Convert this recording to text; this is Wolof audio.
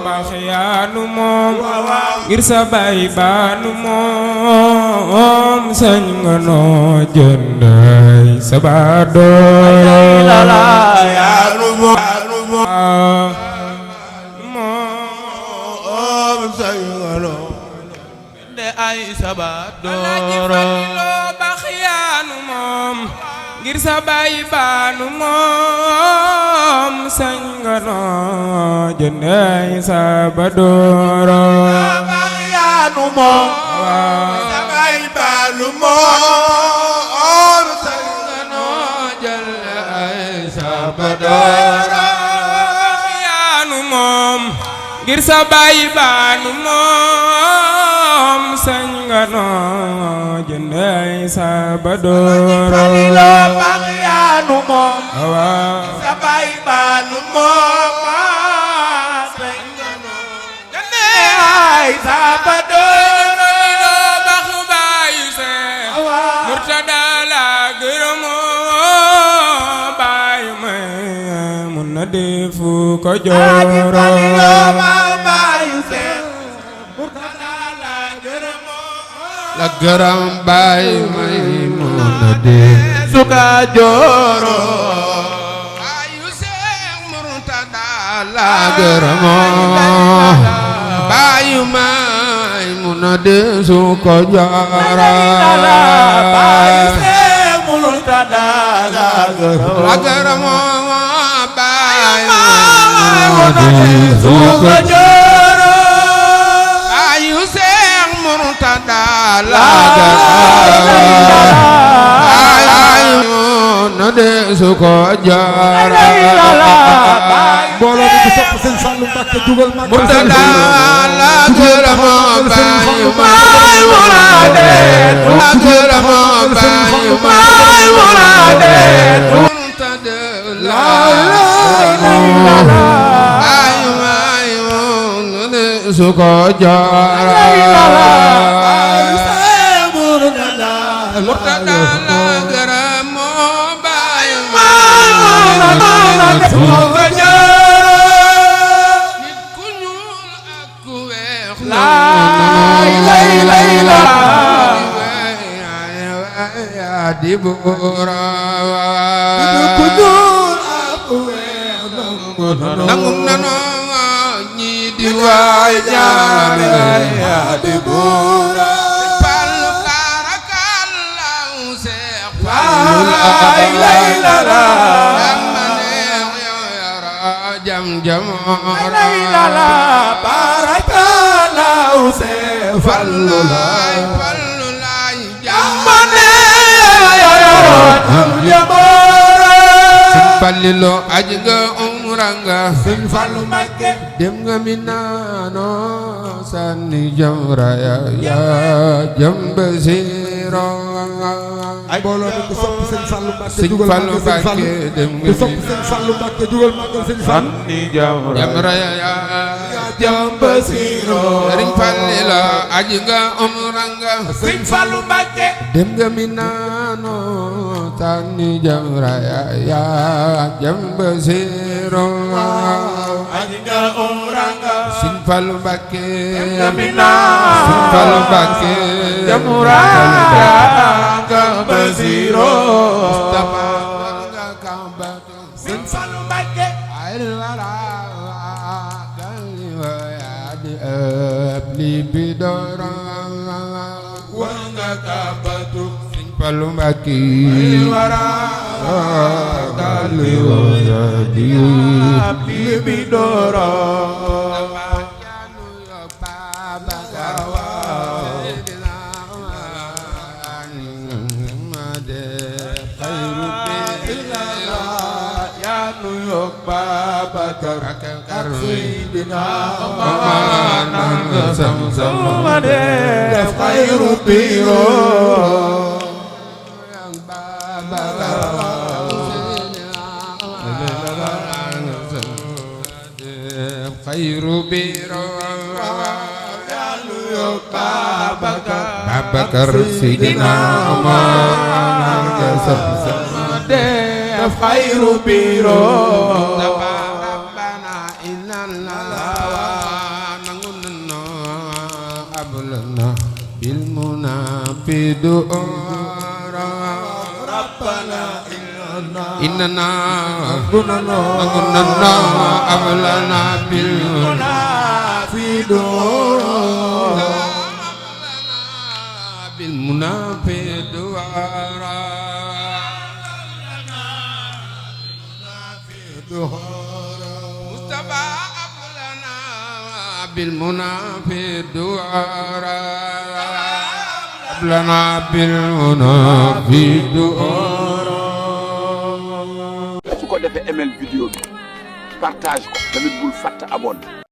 baax yaa nu moom ngir sa baay baa nu moom sañ nga noo jënday sa baa dooro yaa nu moom sañ nga noo jënday ay sa baa dooro baax yaa nu moom ngir sa baay baa nu moom sañ nga noo jënday sa baa dooro baax yaa nu moom sa baay baa nu moom sañ nga noo jënday sa baa dooro baax yaa nu moom ngir sa baay baa nu moom sañ nga noo jënday sa baa dooro baax yaa nu moom sa baay baa nu moom sañ nga noo jënday sa baa dooro baax baayu Seex Murtada la gërëmoo baayu may mun na defu ko jooro la gërëm baay may mun na defu ko jooro baayu Seex Murtada la gërëmoo baayu may mun na defu ko jooro baayu Seex Murtada la gërëmoo baayu may mun na defu ko jooro baayu Seex Murtada la na desu ko jaara mbooloo mi sopp Sëñ Fallu Mbàkke dugal mag Murtada la gërëmoo baayu may muraade la gërëmoo baayu may muraade Murtada la baayu may na desu ko jaara Murtada la gërëmoo baayu may nit ku ñuul ak ku weex yaa di buura nit ku ñuul ak ku weex nangum nanoo ñii di waay jaare yaa di buura jam jamora barakallahu Seex Fallu laay jamane jam jamora Sëñ Fallilu aj nga umra nga Sëñ Fallu Mbàkke dem nga Minaano sànni jamra ya jambasiro ay mbooloo mi ku sopp Sëñ Fallu Mbàkke Sëñ Fallu Mbàkke dem nga ku sopp Sëñ Fallu Mbàkke dugal magal Sëñ Fallu jamra ya jambasiro Sëñ Fallilu aj nga umra nga Sëñ Fallu Mbàkke dem nga Minaano sànni jamra ya jambasiro aj nga umra nga Sëñ Fallu Mbàkke dem nga Minaano Sëñ Fallu Mbàkke jamra ya jambasiro Mustafa nga kambatu Sëñ Fallu Mbàkke ay wala li bidora wa nga kambatu Sëñ Fallu Mbàkke wara dali wa di li bidora Babakar Sayyidina Muhammad sama def khairu biro yang Babakar def khairu biro ya lu Babakar Sayyidina Muhammad sama def khairu biro Rabbana inna بالمنى بدورا ربنا إننا كنا كنا أبلنا بالمنى في دور بالمنى بدورا مصطفى أبلنا بالمنى بدورا أبلنا بالمنى بدورا. su ko defee ML vidéo bi partage ko tamit bul fàtte abonné